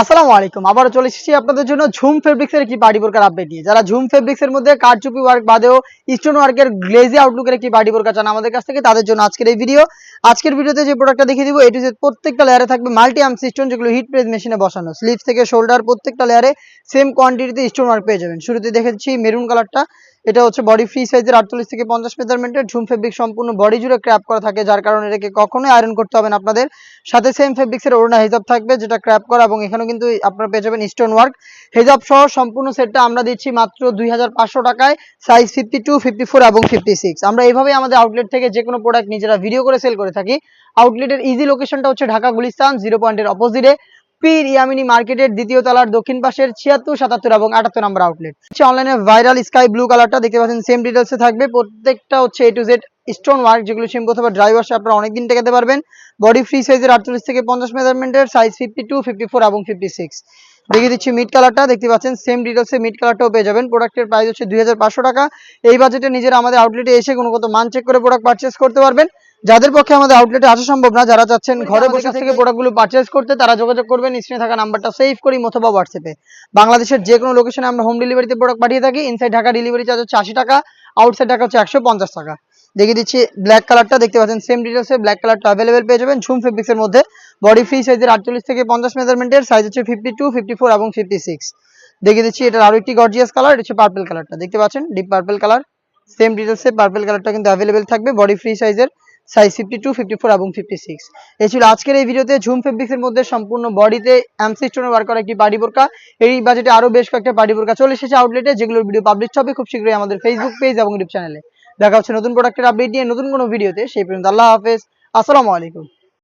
আসসালামু আলাইকুম। আবারও চলে এসেছি আপনাদের জন্য ঝুম ফেব্রিক্সের একটি পার্টি বোরকার আপডেট নিয়ে। যারা ঝুম ফেব্রিক্সের মধ্যে কারচুপি ওয়ার্ক বাদেও স্টোন ওয়ার্কের গ্লেজি আউটলুকের একটি পার্টি বোরকা চান আমাদের কাছ থেকে, তাদের জন্য আজকের এই ভিডিও। আজকের ভিডিওতে যে প্রোডাক্টটা দেখিয়ে দিব, এটি প্রত্যেকটা লেয়ারে থাকবে মাল্টি আর্ম স্টোন, যেগুলো হিট প্রেস মেশিনে বসানো। স্লিভস থেকে শোল্ডার প্রত্যেকটা লেয়ারে সেম কোয়ান্টিটিতে স্টোন ওয়ার্ক পেয়ে যাবেন। শুরুতে দেখেছি মেরুন কালারটা, এটা হচ্ছে বডি ফ্রি সাইজের 48 থেকে 50 মেজারমেন্টের। ঝুম ফেব্রিক সম্পূর্ণ বডি জুড়ে ক্র্যাপ করা থাকে, যার কারণে এটাকে কখনোই আয়রন করতে হবে না আপনাদের। সাথে সেম ফেব্রিক্সের ওড়না হিজাব থাকবে, যেটা ক্র্যাপ করা, এবং এখানেও কিন্তু আপনারা পেয়ে যাবেন স্টোন ওয়ার্ক। হিজাব সহ সম্পূর্ণ সেটটা আমরা দিচ্ছি মাত্র 2500 টাকায়, সাইজ 52, 54 এবং 56। আমরা এইভাবেই আমাদের আউটলেট থেকে যে কোনো প্রোডাক্ট নিজেরা ভিডিও করে সেল করে থাকি। আউটলেটের ইজি লোকেশনটা হচ্ছে ঢাকা গুলিস্তান 0 পয়েন্টের অপোজিটে, পীর ইয়ামিনী মার্কেটের দ্বিতীয় তলার দক্ষিণ পাশের 76, 77 এবং 78 নম্বর আউটলেট। অনলাইনে ভাইরাল স্কাই ব্লু কালারটা দেখতে পাচ্ছেন, সেম ডিটেলসে থাকবে। প্রত্যেকটা হচ্ছে এ টু জেড স্টোন ওয়ার্ক, যেগুলো সিম্পল অথবা ড্রাই ওয়াশে আপনারা অনেকদিন টেকাতে পারবেন। বডি ফ্রি সাইজের 48 থেকে 50 মেজারমেন্টের, সাইজ 52, 54 এবং 56। দেখিয়ে দিচ্ছি মিড কালারটা, দেখতে পাচ্ছেন সেম ডিটেলসে মিড কালারটাও পেয়ে যাবেন। প্রোডাক্টের প্রাইস হচ্ছে 2500 টাকা। এই বাজেটে নিজেরা আমাদের আউটলেটে এসে গুণগত মান চেক করে প্রোডাক্ট পারচেস করতে পারবেন। যাদের পক্ষে আমাদের আউটলেটে আসা সম্ভব না, যারা চাচ্ছেন ঘরে বসে থেকে প্রোডাক্টগুলো পারচেস করতে, তারা যোগাযোগ করবেন স্ক্রিনে থাকা নাম্বারটা সেভ করি অথবা হোয়াটসঅ্যাপে। বাংলাদেশের যে কোনো লোকেশনে আমরা হোম ডেলিভারিতে প্রোডাক্ট পাঠিয়ে থাকি। ইনসাইড ঢাকা ডেলিভারি চার্জ হচ্ছে 80 টাকা, আউটসাইড ঢাকা হচ্ছে 150 টাকা। দেখিয়ে দিচ্ছি ব্ল্যাক কালারটা, দেখতে পাচ্ছেন সেম ডিটেলসে ব্ল্যাক কালারটা অ্যাভেলেবেল পেয়ে যাবেন ঝুম ফেব্রিক্সের মধ্যে। বডি ফ্রি সাইজের 48 থেকে 50 মেজারমেন্টের, সাইজ হচ্ছে 52, 54 এবং 56। দেখিয়ে দিচ্ছি এটার আরো একটি গর্জিয়াস কালার, এটা হচ্ছে পার্পল কালারটা, দেখতে পাচ্ছেন ডিপ পার্পল কালার। সেম ডিটেলসে পার্পল কালারটা কিন্তু অ্যাভেলেবেল থাকবে। বডি ফ্রি সাইজের, সাইজ 52, 54 এবং 56। এই ছিল আজকের এই ভিডিওতে ঝুম ফেব্রিক্সের মধ্যে সম্পূর্ণ বডিতে এমসি স্টোনের ওয়ার্ক করা একটি পার্টি বোরকা। এই বাজেটে আরো বেশ কয়েকটা পার্টি বোরকা চলে এসেছে আউটলেটে, যেগুলোর ভিডিও পাবলিশ হবে খুব শীঘ্রই আমাদের ফেসবুক পেজ এবং ইউটিউব চ্যানেলে। দেখা হচ্ছে নতুন প্রোডাক্টের আপডেট নিয়ে নতুন কোনো ভিডিওতে। সেই পর্যন্ত আল্লাহ হাফেজ, আসসালামু আলাইকুম।